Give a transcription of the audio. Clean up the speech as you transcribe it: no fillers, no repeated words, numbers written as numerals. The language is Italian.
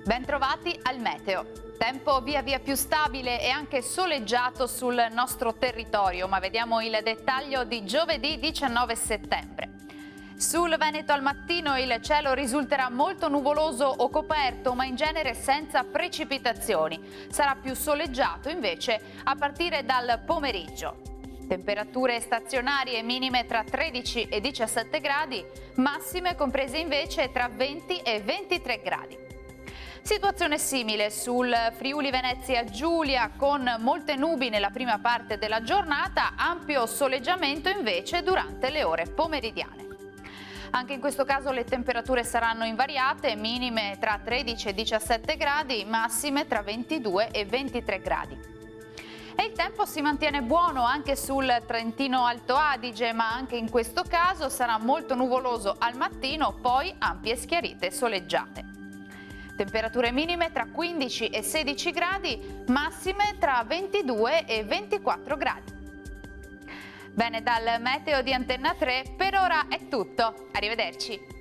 Bentrovati al meteo. Tempo via via più stabile e anche soleggiato sul nostro territorio, ma vediamo il dettaglio di giovedì 19 settembre. Sul Veneto al mattino il cielo risulterà molto nuvoloso o coperto, ma in genere senza precipitazioni. Sarà più soleggiato invece a partire dal pomeriggio. Temperature stazionarie minime tra 13 e 17 gradi, massime comprese invece tra 20 e 23 gradi. Situazione simile sul Friuli Venezia Giulia, con molte nubi nella prima parte della giornata, ampio soleggiamento invece durante le ore pomeridiane. Anche in questo caso le temperature saranno invariate, minime tra 13 e 17 gradi, massime tra 22 e 23 gradi. E il tempo si mantiene buono anche sul Trentino Alto Adige, ma anche in questo caso sarà molto nuvoloso al mattino, poi ampie schiarite soleggiate. Temperature minime tra 15 e 16 gradi, massime tra 22 e 24 gradi. Bene, dal meteo di Antenna 3 per ora è tutto. Arrivederci.